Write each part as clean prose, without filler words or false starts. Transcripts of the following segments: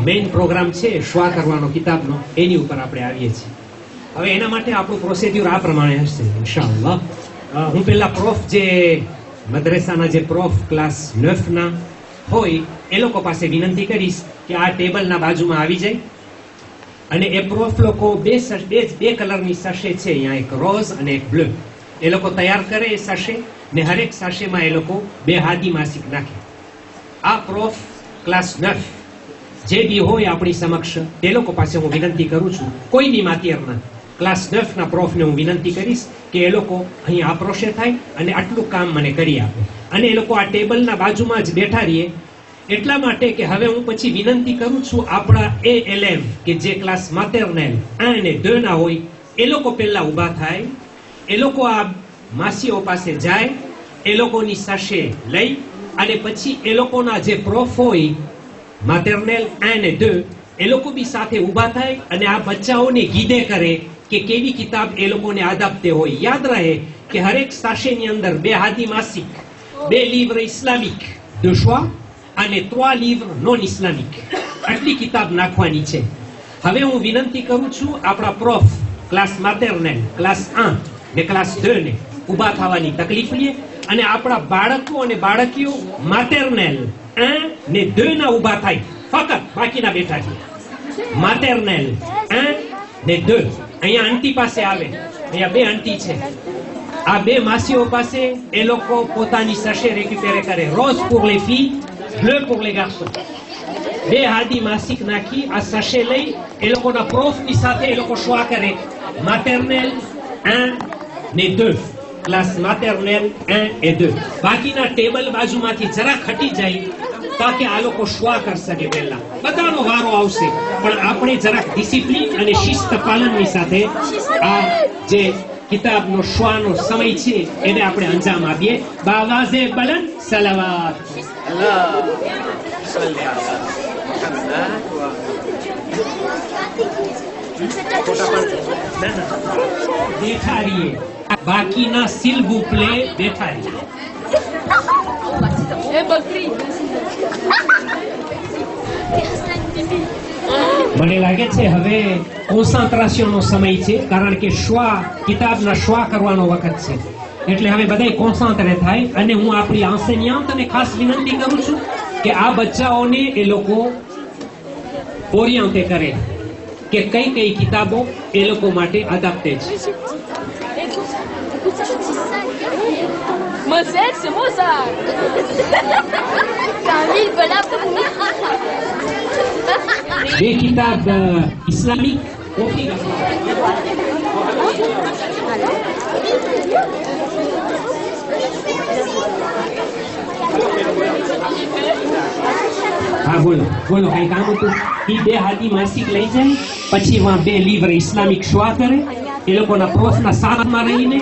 Main program છે શ્વા કરવાનો કિતાબનો, એની ઉપર આપણે આવીએ છીએ. હવે એના માટે આપણું પ્રોસિડ્યુર આ પ્રમાણે હશે ઇન્શાઅલ્લાહ. હું પેલા પ્રોફ જે મદ્રેસાના જે પ્રોફ ક્લાસ 9 ના હોય એ લોકો પાસે વિનંતી કરીશ કે આ ટેબલના બાજુમાં આવી જાય, અને એ પ્રોફ લોકો બે કલરની સાશે છે, અહીંયા એક રોઝ અને એક બ્લુ, એ લોકો તૈયાર કરે એ સાશે, ને હરેક સાશેમાં એ લોકો 2 હાદી માસિક નાખે. આ પ્રોફ ક્લાસ 9 જે બી હોય આપણી સમક્ષ એ લોકો પાસે હું વિનંતી કરું છું, કોઈ બી માતિયરના ક્લાસ 9 ના પ્રોફને હું વિનંતી કરીશ કે એ લોકો અહીં આપ્રોશે થાય અને આટલું કામ મને કરી આપે. અને એ લોકો આ ટેબલના બાજુમાં જ બેઠા રહીએ, એટલા માટે કે હવે હું પછી વિનંતી કરું છું આપણા ALM કે જે ક્લાસ માતેરનેલ 1 અને 2 ના હોય એ લોકો પહેલા ઊભા થાય, એ લોકો આ માસીઓ પાસે જાય, એ લોકોની સાશે લઈ અને પછી એ લોકોના જે પ્રોફ હોય માતેરનેલ 1 અને 2 એ લોકો બી સાથે ઊભા થાય અને આ બચ્ચાઓને ગીદે કરે કે કેવી કિતાબ એ લોકોને આદાબતે હોય. યાદ રહે કે હરેક સાશેની અંદર 2 હાદી માસિક, 2 લીવર ઇસ્લામિક de choix અને 3 લીવર નોન ઇસ્લામિક, આટલી કિતાબ નાખવાની છે. હવે હું વિનંતી કરું છું આપણા પ્રોફ ક્લાસ માતેરનેલ ક્લાસ 1 ને ક્લાસ 2 ને ઊભા થવાની તકલીફ લે, અને આપણા બાળકો અને બાળકીઓ માતેરનેલ 1 ને 2 ના ઊભા થાય, ફક્ત બાકીના બેઠા છે. માતેરનેલ 1 ને 2 અહીંયા આંટી પાસે આવે, અહીંયા 2 આંટી છે, આ 2 માસીઓ પાસે એ લોકો પોતાની સાશે રેક્યુપેરે કરે. Rose pour les filles, bleu pour les garçons. 2 હાદી માસિક નાખી આ સાશે લઈ એ લોકોના પ્રોફની સાથે એ લોકો શ્વા કરે. માતેરનેલ 1 ને 2, ક્લાસ માતેરનેલ 1 et 2. બાકીના ટેબલ બાજુમાંથી જરા ખટી જાય તાકે આ લોકો શ્વા કરી શકે. પહેલા બધાનો વારો આવશે, પણ આપણે જરાક ડિસિપ્લિન અને શિસ્ત પાલનની સાથે આ જે કિતાબનો શ્વાનો સમય છે એને આપણે અંજામ આપીએ. બાવાઝે બલંદ સલાવત. બેઠા રહીએ, બાકીના સિલ vous plaît બેઠા રહીએ. મને લાગે છે હવે કોન્સન્ટ્રેશનનો સમય છે, કારણ કે શ્વા કિતાબના શ્વા કરવાનો વખત છે, એટલે હવે બધાય કોન્સન્ટ્રે થાય. અને હું આપણી આંસેનિયાંતને ખાસ વિનંતી કરું છું કે આ બચ્ચાઓને એ લોકો ઓરિયન્ટે કરે કે કઈ કઈ કિતાબો એ લોકો માટે આદાબતે છે. Mozart, c'est Mozart. C'est un mille volable pour nous. Des kitabs islamiques હા બોલો બોલો, કઈ કામ હતું? એ 2 હાદી માસિક લઈ જાય, પછી વહાં 2 લીવર ઇસ્લામિક શ્વા કરે, એ લોકોના પ્રોફના સાથમાં રહીને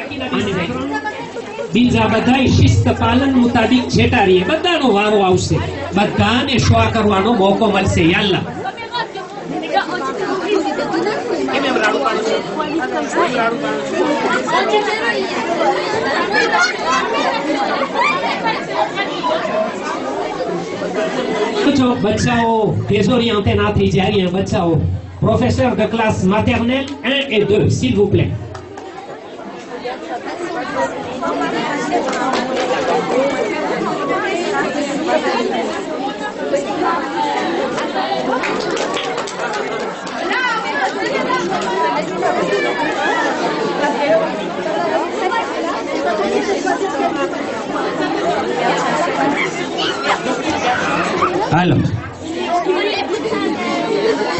બીજા બધા શિસ્ત પાલન મુતાબિક છેટા રહીએ. બધાનો વારો આવશે, બધાને શ્વા કરવાનો મોકો મળશે. યાલ્લા જો બચ્ચાઓ désorienté ના થઈ જાય, બચ્ચાઓ professor de classe maternelle 1 et 2 s'il vous plaît. Alors,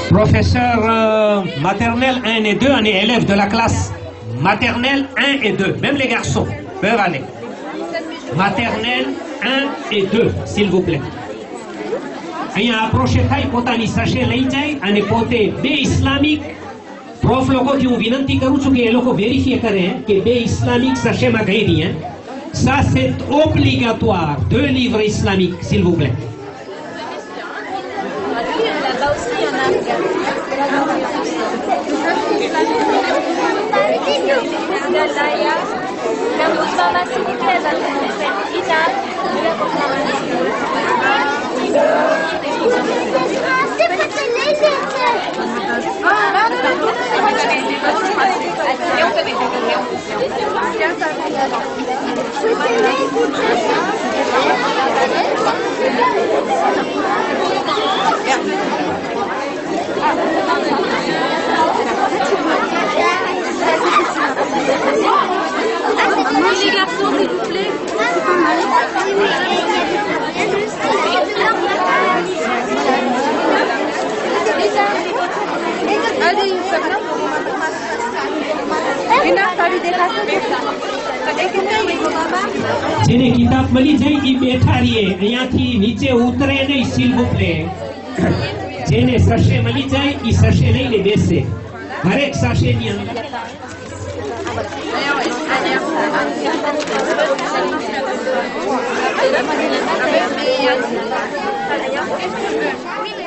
professeur maternelle 1 et 2, on est élève de la classe maternelle 1 et 2, même les garçons peuvent aller. Maternelle 1 et 2, s'il vous plaît. અહીંયા અપ્રોચે થાય, પોતાની સાશે લઈ જાય અને પોતે 2 ઇસ્લામિક પ્રોફ લોકોથી હું વિનંતી કરું છું કે એ લોકો વેરીફાઈ કરે કે 2 ઇસ્લામિક સાશેમાં ગઈ રહી. Ça c'est obligatoire, 2 livres islamiques s'il vous plaît. Là-bas aussi, il y en a. Là, il y a Merci maman, s'il vous plaît, parce que c'est une guitare. Les garçons, s'il vous plaît. જેને કિતાબ મળી જાય એ બેઠા રહીએ અહીંયાથી નીચે ઉતરે નહીં s'il vous plaît. જેને સશે મળી જાય એ સશે લઈને બેસે હરેક સશેની અંદર Oui,